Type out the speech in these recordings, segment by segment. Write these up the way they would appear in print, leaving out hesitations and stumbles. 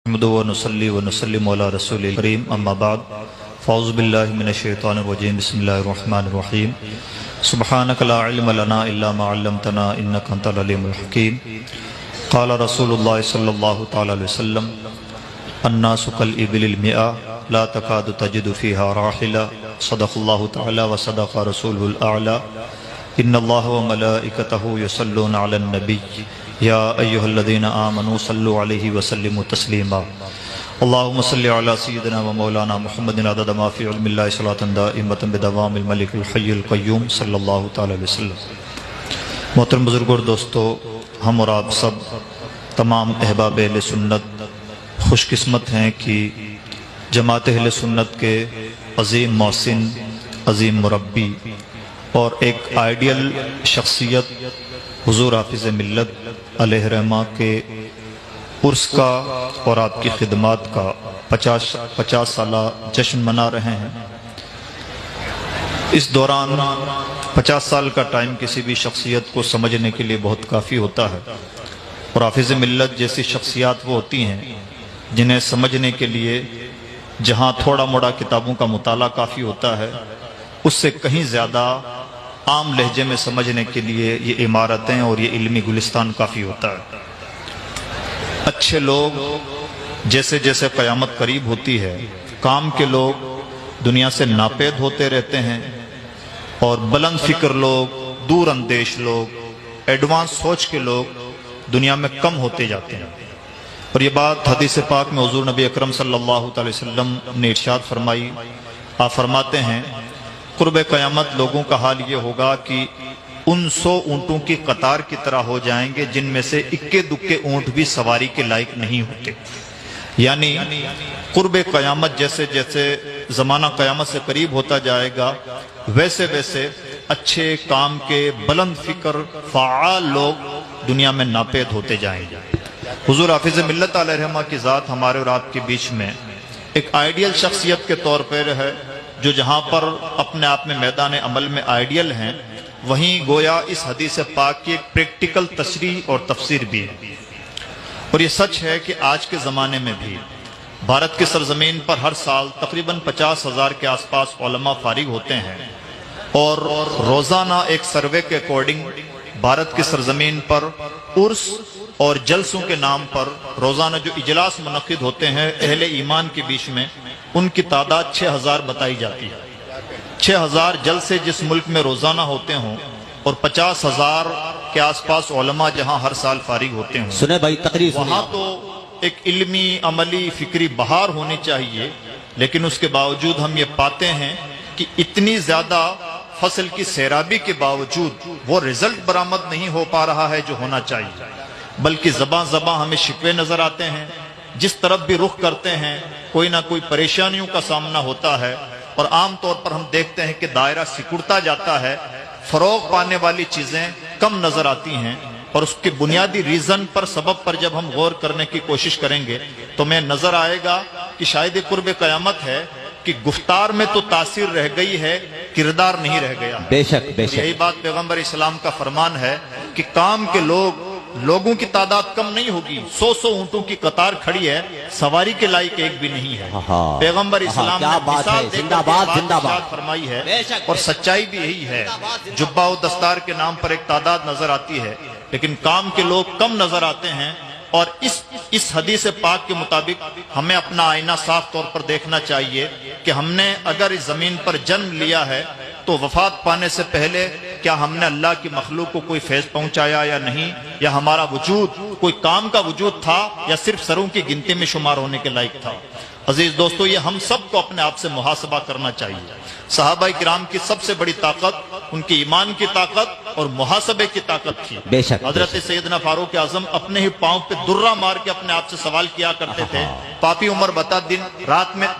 نحمده ونصلي ونسلم على رسول الكريم اما بعد فاعوذ بالله من الشيطان الرجيم بسم الله الرحمن الرحيم سبحانك لا علم لنا الا ما علمتنا انك انت العليم الحكيم قال رسول الله صلى الله تعالى عليه وسلم الناس كالإبل المئة لا تكاد تجد فيها راحلة صدق الله تعالى وصدق رسوله الأعلى إن الله وملائكته يصلون على النبي يا أيها الذين آمنوا صلوا عليه وسلموا تسليما اللهم صل على سيدنا ومولانا محمد عدد ما في علم الله صلاة دائمة بدوام الملك الحي القيوم صلی اللہ تعالی علیہ وسلم۔ محترم بزرگوں اور دوستو، ہم اور آپ سب تمام احباب اہل سنت خوش قسمت ہیں کہ جماعت اہل سنت کے عظیم محسن، عظیم مربی اور ایک آئیڈیل شخصیت حضور حافظ ملت علیہ رحمہ کے عرس کا اور آپ کی خدمات کا 50 سالہ جشن منا رہے ہیں۔ اس دوران 50 سال کا ٹائم کسی بھی شخصیت کو سمجھنے کے لیے بہت کافی ہوتا ہے، اور حافظ ملت جیسی شخصیات وہ ہوتی ہیں جنہیں سمجھنے کے لیے جہاں تھوڑا موڑا کتابوں کا مطالعہ کافی ہوتا ہے، اس سے کہیں زیادہ عام لہجے میں سمجھنے کے لیے یہ عمارتیں اور یہ علمی گلستان کافی ہوتا ہے۔ اچھے لوگ جیسے جیسے قیامت قریب ہوتی ہے، کام کے لوگ دنیا سے ناپید ہوتے رہتے ہیں، اور بلند فکر لوگ، دور اندیش لوگ، ایڈوانس سوچ کے لوگ دنیا میں کم ہوتے جاتے ہیں۔ اور یہ بات حدیث پاک میں حضور نبی اکرم صلی اللہ علیہ وسلم نے ارشاد فرمائی۔ آپ فرماتے ہیں قرب قیامت لوگوں کا حال یہ ہوگا کہ ان 100 اونٹوں کی قطار کی طرح ہو جائیں گے جن میں سے اکے دکے اونٹ بھی سواری کے لائق نہیں ہوتے۔ یعنی قرب قیامت جیسے جیسے زمانہ قیامت سے قریب ہوتا جائے گا، ویسے ویسے اچھے کام کے بلند فکر فعال لوگ دنیا میں ناپید ہوتے جائیں گے۔ حضور حافظ ملت علیہ رحمہ کی ذات ہمارے اور آپ کے بیچ میں ایک آئیڈیل شخصیت کے طور پر ہے، جو جہاں پر اپنے آپ میں میدان عمل میں آئیڈیل ہیں، وہیں گویا اس حدیث پاک کی ایک پریکٹیکل تشریح اور تفسیر بھی ہے۔ اور یہ سچ ہے کہ آج کے زمانے میں بھی بھارت کی سرزمین پر ہر سال تقریباً 50,000 کے آس پاس علماء فارغ ہوتے ہیں، اور روزانہ ایک سروے کے اکارڈنگ بھارت کی سرزمین پر عرس اور جلسوں کے نام پر روزانہ جو اجلاس منعقد ہوتے ہیں اہل ایمان کے بیچ میں، ان کی تعداد 6,000 بتائی جاتی ہے۔ 6,000 جلسے جس ملک میں روزانہ ہوتے ہوں، اور 50,000 کے آس پاس علماء جہاں ہر سال فارغ ہوتے ہوں، سنے بھائی تقریر سنے، وہاں تو ایک علمی عملی فکری بہار ہونی چاہیے، لیکن اس کے باوجود ہم یہ پاتے ہیں کہ اتنی زیادہ فصل کی سیرابی کے باوجود وہ رزلٹ برآمد نہیں ہو پا رہا ہے جو ہونا چاہیے، بلکہ زباں ہمیں شکوے نظر آتے ہیں، جس طرف بھی رخ کرتے ہیں کوئی نہ کوئی پریشانیوں کا سامنا ہوتا ہے، اور عام طور پر ہم دیکھتے ہیں کہ دائرہ سکڑتا جاتا ہے، فروغ پانے والی چیزیں کم نظر آتی ہیں۔ اور اس کے بنیادی ریزن پر، سبب پر جب ہم غور کرنے کی کوشش کریں گے تو میں نظر آئے گا کہ شاید یہ قرب قیامت ہے کہ گفتار میں تو تاثیر رہ گئی ہے، کردار نہیں رہ گیا۔ بے شک بے شک، یہی بات پیغمبر اسلام کا فرمان ہے کہ کام کے لوگوں کی تعداد کم نہیں ہوگی، 100 اونٹوں کی قطار کھڑی ہے، سواری کے لائق ایک بھی نہیں ہے۔ پیغمبر اسلام نے مثال دے کر بات فرمائی ہے، اور سچائی بھی یہی ہے۔ جبہ و دستار کے نام پر ایک تعداد نظر آتی ہے، لیکن کام کے لوگ کم نظر آتے ہیں۔ اور اس حدیث پاک کے مطابق ہمیں اپنا آئینہ صاف طور پر دیکھنا چاہیے کہ ہم نے اگر اس زمین پر جنم لیا ہے تو وفات پانے سے پہلے کیا ہم نے اللہ کی مخلوق کو کوئی فیض پہنچایا یا نہیں، یا ہمارا وجود کوئی کام کا وجود تھا یا صرف سروں کی گنتی میں شمار ہونے کے لائق تھا۔ عزیز دوستو، یہ ہم سب کو اپنے آپ سے محاسبہ کرنا چاہیے۔ صحابہ کرام کی سب سے بڑی طاقت ان کی ایمان کی طاقت اور محاسبے کی طاقت تھی۔ بے شک حضرت سیدنا فاروق اعظم اپنے ہی پاؤں پہ درہ مار کے اپنے آپ سے سوال کیا کرتے تھے، پاپی عمر بتا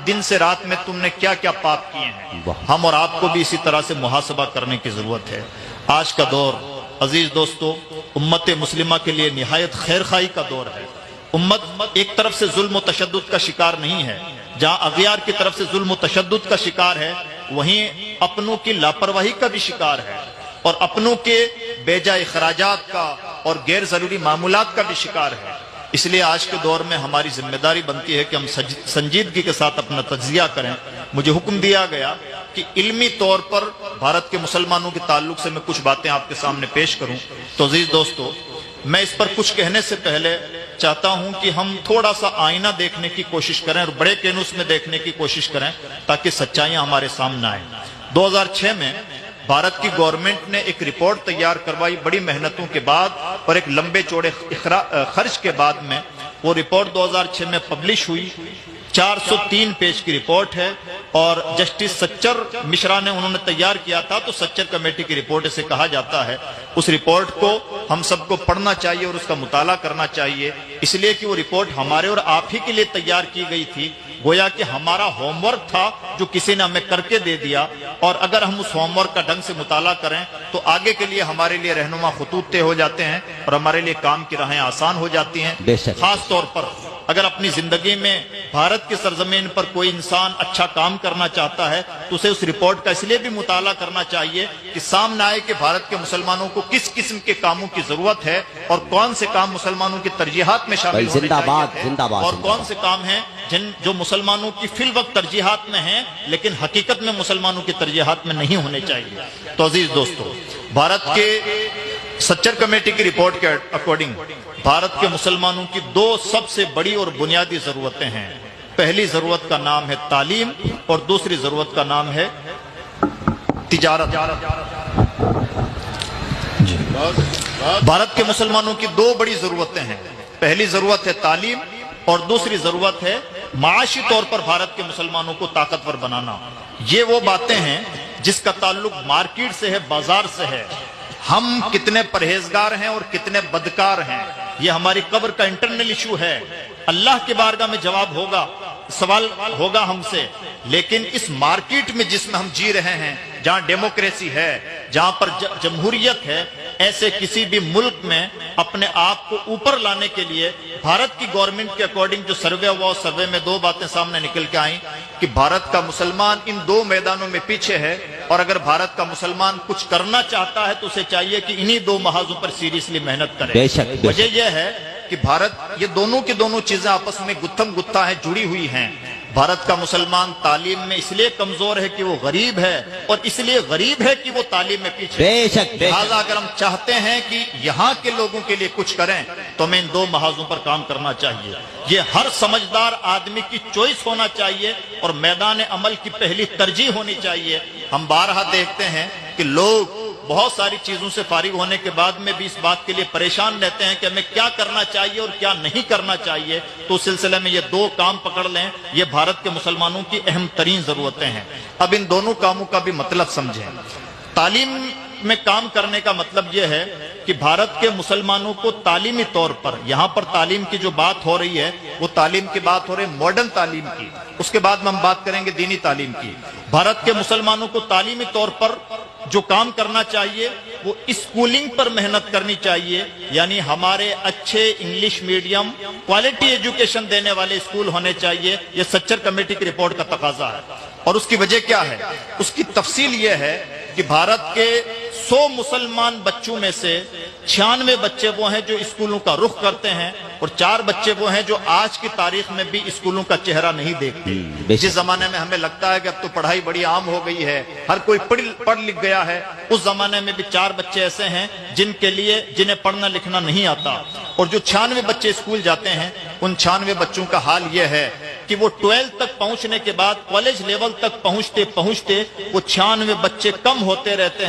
دن سے رات میں تم نے کیا کیا پاپ کیے ہیں۔ ہم اور آپ کو بھی اسی طرح سے محاسبہ کرنے کی ضرورت ہے۔ آج کا دور عزیز دوستو امت مسلمہ کے لیے نہایت خیر خواہی کا دور ہے۔ امت ایک طرف سے ظلم و تشدد کا شکار نہیں ہے، جہاں اغیار کی طرف سے ظلم و تشدد کا شکار ہے، وہیں اپنوں کی لاپرواہی کا بھی شکار ہے، اور اپنوں کے بے جا اخراجات کا اور غیر ضروری معمولات کا بھی شکار ہے۔ اس لیے آج کے دور میں ہماری ذمہ داری بنتی ہے کہ ہم سنجیدگی کے ساتھ اپنا تجزیہ کریں۔ مجھے حکم دیا گیا کہ علمی طور پر بھارت کے مسلمانوں کے تعلق سے میں کچھ باتیں آپ کے سامنے پیش کروں۔ تو عزیز دوستو، میں اس پر کچھ کہنے سے پہلے چاہتا ہوں کہ ہم تھوڑا سا آئینہ دیکھنے کی کوشش کریں اور بڑے کینوس میں دیکھنے کی کوشش کریں تاکہ سچائیاں ہمارے سامنے آئیں۔ 2006 میں بھارت کی گورنمنٹ نے ایک رپورٹ تیار کروائی بڑی محنتوں کے بعد اور ایک لمبے چوڑے خرچ کے بعد میں وہ رپورٹ 2006 میں پبلش ہوئی۔ 403 پیج کی رپورٹ ہے اور جسٹس سچر مشرا نے انہوں نے تیار کیا تھا، تو سچر کمیٹی کی رپورٹ اسے کہا جاتا ہے۔ اس رپورٹ کو ہم سب کو پڑھنا چاہیے اور اس کا مطالعہ کرنا چاہیے، اس لیے کہ وہ رپورٹ ہمارے اور آپ ہی کے لیے تیار کی گئی تھی، گویا کہ ہمارا ہوم ورک تھا جو کسی نے ہمیں کر کے دے دیا، اور اگر ہم اس ہوم ورک کا ڈھنگ سے مطالعہ کریں تو آگے کے لیے ہمارے لیے رہنما خطوط طے ہو جاتے ہیں اور ہمارے لیے کام کی راہیں آسان ہو جاتی ہیں۔ خاص طور پر اگر اپنی زندگی میں بھارت کی سرزمین پر کوئی انسان اچھا کام کرنا چاہتا ہے تو اسے اس رپورٹ کا اس لیے بھی مطالعہ کرنا چاہیے کہ سامنے آئے کہ بھارت کے مسلمانوں کو کس قسم کے کاموں کی ضرورت ہے اور کون سے کام مسلمانوں کی ترجیحات میں شامل ہونے چاہیے اور کون سے کام ہیں جو مسلمانوں کی فی الوقت ترجیحات میں ہیں لیکن حقیقت میں مسلمانوں کی ترجیحات میں نہیں ہونے چاہیے۔ تو عزیز دوستو، بھارت کے سچر کمیٹی کی رپورٹ کے اکارڈنگ بھارت کے مسلمانوں کی دو سب سے بڑی اور بنیادی ضرورتیں ہیں۔ پہلی ضرورت کا نام ہے تعلیم اور دوسری ضرورت کا نام ہے تجارت۔ بھارت کے مسلمانوں کی دو بڑی ضرورتیں ہیں، پہلی ضرورت ہے تعلیم اور دوسری ضرورت ہے معاشی طور پر بھارت کے مسلمانوں کو طاقتور بنانا۔ یہ وہ باتیں ہیں جس کا تعلق مارکیٹ سے ہے، بازار سے ہے۔ ہم کتنے پرہیزگار ہیں اور کتنے بدکار ہیں، یہ ہماری قبر کا انٹرنل ایشو ہے۔ اللہ کی بارگاہ میں جواب ہوگا، سوال ہوگا ہم سے، لیکن اس مارکیٹ میں جس میں ہم جی رہے ہیں، جہاں ڈیموکریسی ہے، جہاں پر جمہوریت ہے، ایسے کسی بھی ملک میں اپنے آپ کو اوپر لانے کے لیے بھارت کی گورنمنٹ کے اکارڈنگ جو سروے ہوا، سروے میں دو باتیں سامنے نکل کے آئیں کہ بھارت کا مسلمان ان دو میدانوں میں پیچھے ہے، اور اگر بھارت کا مسلمان کچھ کرنا چاہتا ہے تو اسے چاہیے کہ انہی دو محاذوں پر سیریسلی محنت کرے۔ وجہ یہ ہے کہ بھارت، یہ دونوں کی دونوں چیزیں آپس میں گتھم گتھا ہیں، جڑی ہوئی ہیں۔ بھارت کا مسلمان تعلیم میں اس لیے کمزور ہے کہ وہ غریب ہے، اور اس لیے غریب ہے کہ وہ تعلیم میں پیچھے ہے۔ لہٰذا اگر ہم چاہتے ہیں کہ یہاں کے لوگوں کے لیے کچھ کریں تو ہمیں ان دو محاذوں پر کام کرنا چاہیے۔ یہ ہر سمجھدار آدمی کی چوائس ہونا چاہیے اور میدان عمل کی پہلی ترجیح ہونی چاہیے۔ ہم بارہا دیکھتے ہیں کہ لوگ بہت ساری چیزوں سے فارغ ہونے کے بعد میں بھی اس بات کے لیے پریشان رہتے ہیں کہ ہمیں کیا کرنا چاہیے اور کیا نہیں کرنا چاہیے۔ تو اس سلسلے میں یہ دو کام پکڑ لیں، یہ بھارت کے مسلمانوں کی اہم ترین ضرورتیں ہیں۔ اب ان دونوں کاموں کا بھی مطلب سمجھیں۔ تعلیم میں کام کرنے کا مطلب یہ ہے کہ بھارت کے مسلمانوں کو تعلیمی طور پر، یہاں پر تعلیم کی جو بات ہو رہی ہے وہ تعلیم کی بات ہو رہی ہے ماڈرن تعلیم کی، اس کے بعد میں ہم بات کریں گے دینی تعلیم کی۔ بھارت کے مسلمانوں کو تعلیمی طور پر جو کام کرنا چاہیے وہ اسکولنگ پر محنت کرنی چاہیے، یعنی ہمارے اچھے انگلش میڈیم کوالٹی ایجوکیشن دینے والے اسکول ہونے چاہیے۔ یہ سچر کمیٹی کی رپورٹ کا تقاضا ہے، اور اس کی وجہ کیا ہے؟ اس کی تفصیل یہ ہے کہ بھارت کے 100 مسلمان بچوں میں سے 96 بچے وہ ہیں جو اسکولوں کا رخ کرتے ہیں، اور 4 بچے وہ ہیں جو آج کی تاریخ میں بھی اسکولوں کا چہرہ نہیں دیکھتے۔ جس زمانے میں ہمیں لگتا ہے کہ اب تو پڑھائی بڑی عام ہو گئی ہے، ہر کوئی پڑھ لکھ گیا ہے، اس زمانے میں بھی 4 بچے ایسے ہیں جنہیں پڑھنا لکھنا نہیں آتا، اور جو 96 بچے اسکول جاتے ہیں ان 96 بچوں کا حال یہ ہے کہ وہ 12 تک پہنچنے کے بعد کالج لیول تک پہنچتے وہ 96 بچے کم ہوتے رہتے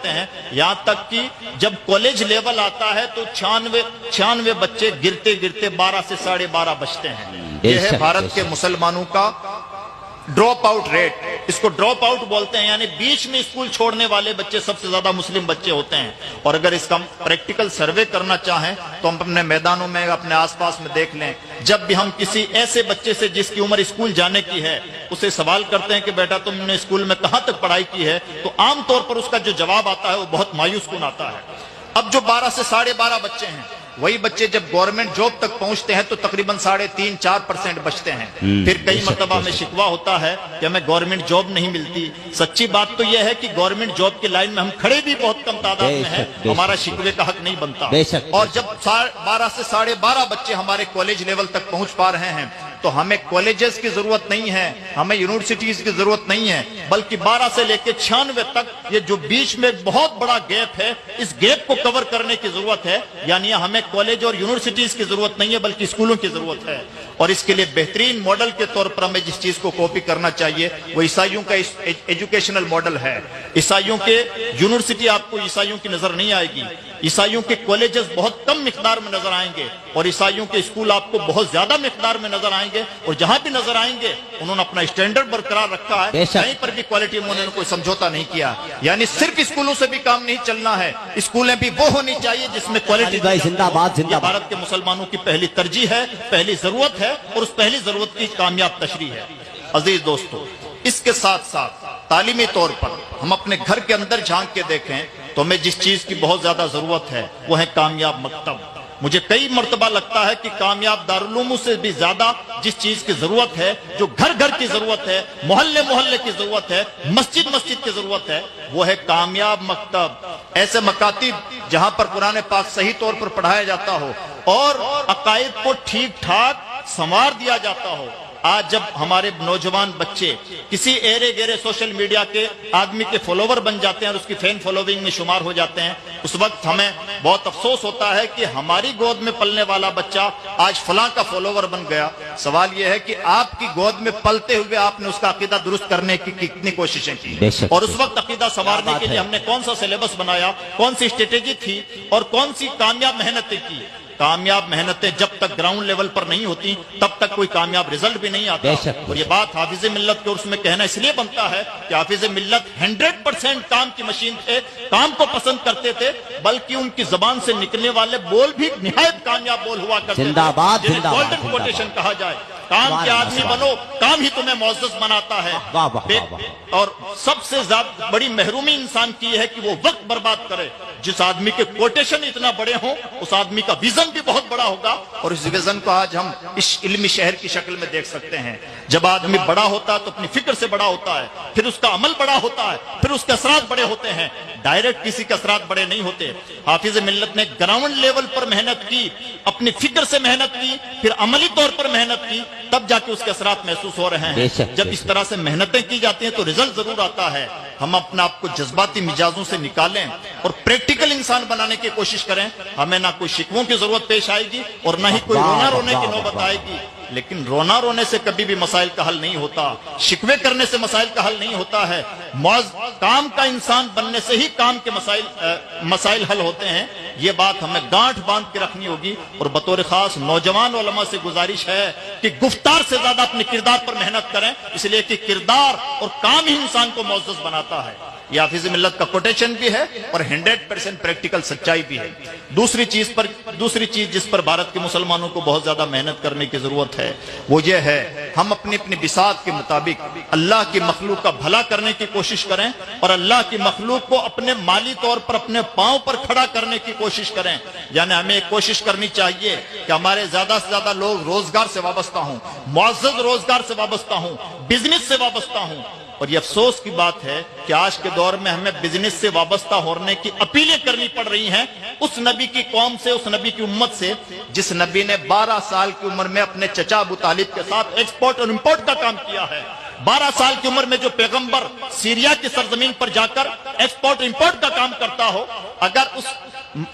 ہیں، یہاں تک کہ جب کالج لیول آتا ہے تو 96 بچے گرتے 12 سے 12.5 بچتے ہیں۔ یہ ہے بھارت کے مسلمانوں کا ڈراپ آؤٹ ریٹ۔ اس کو ڈراپ آؤٹ بولتے ہیں، یعنی بیچ میں اسکول چھوڑنے والے بچے سب سے زیادہ مسلم بچے ہوتے ہیں۔ اور اگر اس کا پریکٹیکل سروے کرنا چاہیں تو ہم اپنے میدانوں میں، اپنے آس پاس میں دیکھ لیں، جب بھی ہم کسی ایسے بچے سے جس کی عمر اسکول جانے کی ہے اسے سوال کرتے ہیں کہ بیٹا تم نے اسکول میں کہاں تک پڑھائی کی ہے، تو عام طور پر اس کا جو جواب آتا ہے وہ بہت مایوس کن آتا ہے۔ اب جو 12 سے 12.5 بچے ہیں، وہی بچے جب گورنمنٹ جاب تک پہنچتے ہیں تو تقریباً 3.5-4% بچتے ہیں. پھر کئی مرتبہ ہمیں شکوہ ہوتا ہے کہ ہمیں گورنمنٹ جاب نہیں ملتی. سچی بات تو یہ ہے کہ گورنمنٹ جاب کی لائن میں ہم کھڑے بھی بہت کم تعداد میں ہیں, ہمارا شکوے کا حق نہیں بنتا. اور جب 12 سے 12.5 بچے ہمارے کالج لیول تک پہنچ پا رہے ہیں تو ہمیں کالجز کی ضرورت نہیں ہے, ہمیں یونیورسٹیز کی ضرورت نہیں ہے, بلکہ 12 سے لے کے 96 تک یہ جو بیچ میں بہت بڑا گیپ ہے, اس گیپ کو کور کرنے کی ضرورت ہے. یعنی ہمیں کالج اور یونیورسٹیز کی ضرورت نہیں ہے بلکہ اسکولوں کی ضرورت ہے. اور اس کے لیے بہترین ماڈل کے طور پر ہمیں جس چیز کو کاپی کرنا چاہیے وہ عیسائیوں کا ایجوکیشنل ماڈل ہے. عیسائیوں کے یونیورسٹی آپ کو عیسائیوں کی نظر نہیں آئے گی, عیسائیوں کے کالجز بہت کم مقدار میں نظر آئیں گے, اور عیسائیوں کے اسکول آپ کو بہت زیادہ مقدار میں نظر آئیں گے. اور جہاں بھی نظر آئیں گے انہوں نے اپنا اسٹینڈرڈ برقرار رکھا ہے, کہیں پر بھی کوالٹی میں انہوں نے کوئی سمجھوتا نہیں کیا. یعنی صرف اسکولوں سے بھی کام نہیں چلنا ہے, اسکولیں بھی وہ ہونی چاہیے جس میں کوالٹی. یہ بھارت کے مسلمانوں کی پہلی ترجیح ہے, پہلی ضرورت ہے, اور اس پہلی ضرورت کی کامیاب تشریح ہے. عزیز دوستو, اس کے ساتھ ساتھ تعلیمی طور پر ہم اپنے گھر کے اندر جھانک کے دیکھیں تو ہمیں جس چیز کی بہت زیادہ ضرورت ہے وہ ہے کامیاب مکتب. مجھے کئی مرتبہ لگتا ہے کہ کامیاب دارالعلوموں سے بھی زیادہ جس چیز کی ضرورت ہے, جو گھر گھر کی ضرورت ہے, محلے محلے کی ضرورت ہے, مسجد مسجد کی ضرورت ہے, وہ ہے کامیاب مکتب. ایسے مکاتب جہاں پر قرآن پاک صحیح طور پر پڑھایا جاتا ہو اور عقائد کو ٹھیک ٹھاک سنوار دیا جاتا ہو. آج جب ہمارے نوجوان بچے کسی ایرے گیرے سوشل میڈیا کے آدمی کے فالوور بن جاتے ہیں اور اس کی فین فالوونگ میں شمار ہو جاتے ہیں, اس وقت ہمیں بہت افسوس ہوتا ہے کہ ہماری گود میں پلنے والا بچہ آج فلاں کا فالوور بن گیا. سوال یہ ہے کہ آپ کی گود میں پلتے ہوئے آپ نے اس کا عقیدہ درست کرنے کی کتنی کوششیں کی, اور اس وقت عقیدہ سنوارنے کے لیے ہم نے کون سا سلیبس بنایا, کون سی اسٹریٹجی تھی, اور کون سی کامیاب محنتیں کی. کامیاب محنتیں جب تک گراؤنڈ لیول پر نہیں ہوتی تب تک کوئی کامیاب رزلٹ بھی نہیں آتا. اور یہ بات حافظ ملت کے عرص میں کہنا اس لیے بنتا ہے کہ حافظ ملت 100% کام کی مشین تھے, کام کو پسند کرتے تھے, بلکہ ان کی زبان سے نکلنے والے بول بھی نہایت کامیاب بول ہوا کرتے تھے, جنہیں گولڈن کوٹیشن کہا جائے. کام کے آدمی بنو, کام ہی تمہیں معزز بناتا ہے. اور سب سے زیادہ بڑی محرومی انسان کی یہ ہے کہ وہ وقت برباد کرے. جس آدمی کے کوٹیشن اتنا بڑے ہوں اس آدمی کا ویژن بھی بہت بڑا ہوگا, اور اس ویژن کو آج ہم اس علمی شہر کی شکل میں دیکھ سکتے ہیں. جب آدمی بڑا ہوتا ہے تو اپنی فکر سے بڑا ہوتا ہے, پھر اس کا عمل بڑا ہوتا ہے, پھر اس کے اثرات بڑے ہوتے ہیں. ڈائریکٹ کسی کے اثرات بڑے نہیں ہوتے. حافظ ملت نے گراؤنڈ لیول پر محنت کی, اپنی فکر سے محنت کی, پھر عملی طور پر محنت کی, تب جا کے اس کے اثرات محسوس ہو رہے ہیں. جب اس طرح سے محنتیں کی جاتی ہیں تو رزلٹ ضرور آتا ہے. ہم اپنا آپ کو جذباتی مزاجوں سے نکالیں اور پریکٹیکل انسان بنانے کی کوشش کریں. ہمیں نہ کوئی شکووں کی ضرورت پیش آئے گی اور نہ ہی کوئی رونا رونے کی نوبت آئے گی. لیکن رونا رونے سے کبھی بھی مسائل کا حل نہیں ہوتا, شکوے کرنے سے مسائل کا حل نہیں ہوتا ہے. کام کا انسان بننے سے ہی کام کے مسائل حل ہوتے ہیں. یہ بات ہمیں گانٹھ باندھ کے رکھنی ہوگی. اور بطور خاص نوجوان علماء سے گزارش ہے کہ گفتار سے زیادہ اپنے کردار پر محنت کریں, اس لیے کہ کردار اور کام ہی انسان کو معزز بناتا ہے. یہ حافظ ملت کا کوٹیشن بھی ہے اور 100% پریکٹیکل سچائی بھی ہے. دوسری چیز جس پر بھارت کے مسلمانوں کو بہت زیادہ محنت کرنے کی ضرورت ہے وہ یہ ہے ہم اپنی بساط کے مطابق اللہ کی مخلوق کا بھلا کرنے کی کوشش کریں اور اللہ کی مخلوق کو اپنے مالی طور پر اپنے پاؤں پر کھڑا کرنے کی کوشش کریں. یعنی ہمیں ایک کوشش کرنی چاہیے کہ ہمارے زیادہ سے زیادہ لوگ روزگار سے وابستہ ہوں, معزز روزگار سے وابستہ ہوں, بزنس سے وابستہ ہوں. اور یہ افسوس کی بات ہے کہ آج کے دور میں ہمیں بزنس سے وابستہ ہونے کی اپیلیں کرنی پڑ رہی ہیں اس نبی کی قوم سے, اس نبی کی امت سے جس نبی نے 12 سال کی عمر میں اپنے چچا ابو طالب کے ساتھ ایکسپورٹ اور امپورٹ کا کام کیا ہے. 12 سال کی عمر میں جو پیغمبر سیریا کی سرزمین پر جا کر ایکسپورٹ امپورٹ کا کام کرتا ہو, اگر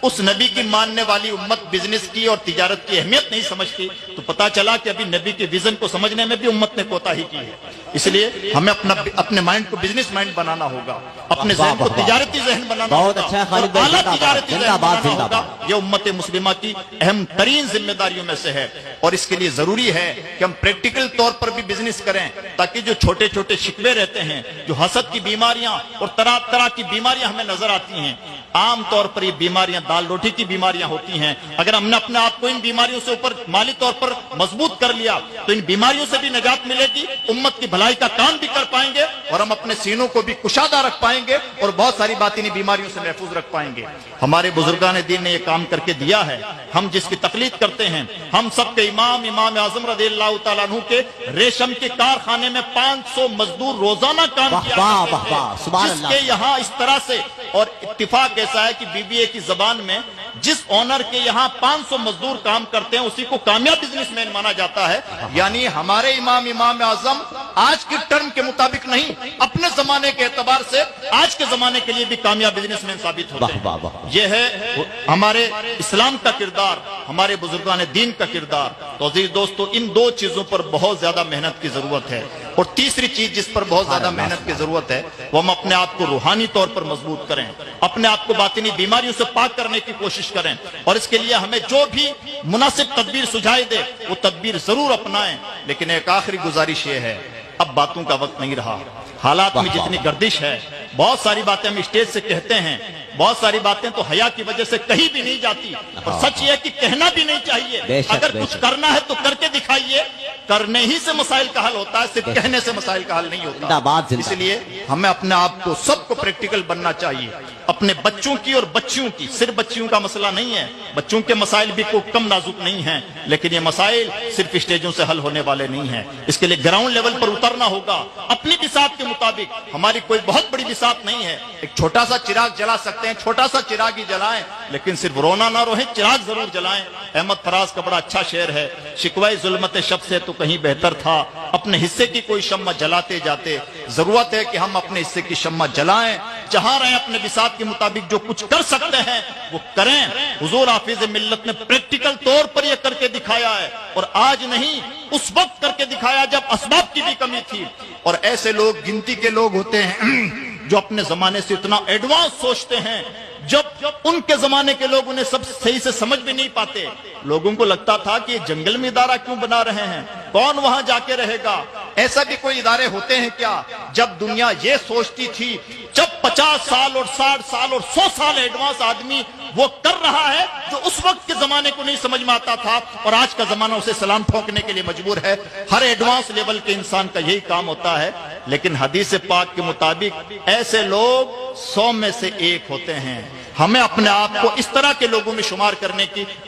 اس نبی کی ماننے والی امت بزنس کی اور تجارت کی اہمیت نہیں سمجھتی تو پتا چلا کہ ابھی نبی کے ویژن کو سمجھنے میں بھی امت نے کوتاہی کی ہے. اس لیے ہمیں اپنے مائنڈ کو بزنس مائنڈ بنانا ہوگا, اپنے ذہن کو تجارتی ذہن بنانا ہوگا, اعلیٰ تجارتی ذہن بنانا ہوگا. یہ امت مسلمہ کی اہم ترین ذمہ داریوں میں سے ہے. اور اس کے لیے ضروری ہے کہ ہم پریکٹیکل طور پر بھی بزنس کریں تاکہ جو چھوٹے چھوٹے شکوے رہتے ہیں, جو حسد کی بیماریاں اور طرح طرح کی بیماریاں ہمیں نظر آتی ہیں, عام طور پر یہ بیماریاں دال روٹی کی بیماریاں ہوتی ہیں. اگر ہم نے اپنے آپ کو ان بیماریوں سے اوپر مالی طور پر مضبوط کر لیا تو ان بیماریوں سے بھی نجات ملے گی، امت کی بھلائی کا کام بھی کر پائیں گے اور ہم اپنے سینوں کو بھی کشادہ رکھ پائیں گے اور بہت ساری باطنی بیماریوں سے محفوظ رکھ پائیں گے۔ ہمارے بزرگان دین نے یہ کام کر کے دیا ہے، ہم جس کی تقلید کرتے ہیں، ہم سب کے امام اعظم رضی اللہ تعالیٰ عنہ کے ریشم کے کارخانے میں 500 مزدور روزانہ کام کیا کرتے تھے، جس کے یہاں اس طرح سے، اور اتفاق ایسا ہے کہ BBA کی زبان میں جس آنر کے یہاں 500 مزدور کام کرتے ہیں اسی کو کامیاب بزنس مین مانا جاتا ہے۔ یعنی ہمارے امام اعظم آج کی ٹرم کے مطابق نہیں، اپنے زمانے کے اعتبار سے آج کے زمانے کے لیے بھی کامیاب بزنس مین ثابت ہوتے ہیں۔ یہ ہے ہمارے اسلام کا کردار، ہمارے بزرگان دین کا کردار۔ تو عزیز دوستو، ان دو چیزوں پر بہت زیادہ محنت کی ضرورت ہے، اور تیسری چیز جس پر بہت زیادہ محنت کی ضرورت ہے وہ ہم اپنے آپ کو روحانی طور پر مضبوط کریں، اپنے آپ کو باطنی بیماریوں سے پاک کرنے کی کوشش کریں، اور اس کے لیے ہمیں جو بھی مناسب تدبیر سجھائی دے وہ تدبیر ضرور اپنائیں۔ لیکن ایک آخری گزارش یہ ہے، اب باتوں کا وقت نہیں رہا، حالات میں جتنی گردش ہے، بہت ساری باتیں ہم اسٹیج سے کہتے ہیں، بہت ساری باتیں تو حیا کی وجہ سے کہی بھی نہیں جاتی، اور سچ یہ ہے کہ کہنا بھی نہیں چاہیے۔ اگر کچھ کرنا ہے تو کر کے دکھائیے، کرنے ہی سے مسائل کا حل ہوتا ہے، صرف کہنے سے مسائل کا حل نہیں ہوتا۔ اس لیے ہمیں اپنے آپ کو سب کو پریکٹیکل بننا چاہیے، اپنے بچوں کی اور بچیوں کی، صرف بچیوں کا مسئلہ نہیں ہے، بچوں کے مسائل بھی کوئی کم نازک نہیں ہیں، لیکن یہ مسائل صرف اسٹیجوں سے حل ہونے والے نہیں ہیں۔ اس کے لیے گراؤنڈ لیول پر اترنا ہوگا، اپنی بساط کے مطابق۔ ہماری کوئی بہت بڑی بساط نہیں ہے، ایک چھوٹا سا چراغ جلا سکتے ہیں، چھوٹا سا چراغ ہی جلائیں، لیکن صرف رونا نہ روئیں، چراغ ضرور جلائیں۔ احمد فراز کا بڑا اچھا شعر ہے، شکوائے ظلمت شب سے تو کہیں بہتر تھا اپنے حصے کی کوئی شمع جلاتے جاتے۔ ضرورت ہے کہ ہم اپنے حصے کی شمع جلائیں، جہاں رہیں اپنے بساط کے مطابق جو کچھ کر سکتے ہیں وہ کریں۔ حضور حافظ ملت نے پریکٹیکل طور پر یہ کر کے دکھایا ہے، اور آج نہیں، اس وقت کر کے دکھایا جب اسباب کی بھی کمی تھی۔ اور ایسے لوگ گنتی کے لوگ ہوتے ہیں جو اپنے زمانے سے اتنا ایڈوانس سوچتے ہیں، جب ان کے زمانے کے لوگ انہیں سب صحیح سے سمجھ بھی نہیں پاتے۔ لوگوں کو لگتا تھا کہ جنگل میں ادارہ کیوں بنا رہے ہیں، کون وہاں جا کے رہے گا، ایسا بھی کوئی ادارے ہوتے ہیں کیا؟ جب دنیا یہ سوچتی تھی، جب 50 سال اور 60 سال اور 100 سال ایڈوانس آدمی وہ کر رہا ہے جو اس وقت کے زمانے کو نہیں سمجھ میں آتا تھا، اور آج کا زمانہ اسے سلام ٹھوکنے کے لیے مجبور ہے۔ ہر ایڈوانس لیول کے انسان کا یہی کام ہوتا ہے، لیکن حدیث پاک کے مطابق ایسے لوگ 100 میں سے 1 ہوتے ہیں۔ ہمیں اپنے آپ کو اس طرح کے لوگوں میں شمار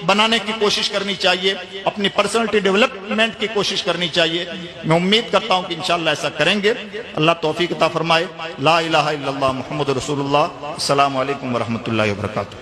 بنانے کی کوشش کرنی چاہیے، اپنی پرسنالٹی ڈیولپمنٹ کی کوشش کرنی چاہیے۔ میں امید کرتا ہوں کہ انشاءاللہ ایسا کریں گے۔ اللہ توفیق عطا فرمائے۔ لا الہ الا اللہ محمد رسول اللہ۔ السلام علیکم ورحمۃ اللہ وبرکاتہ۔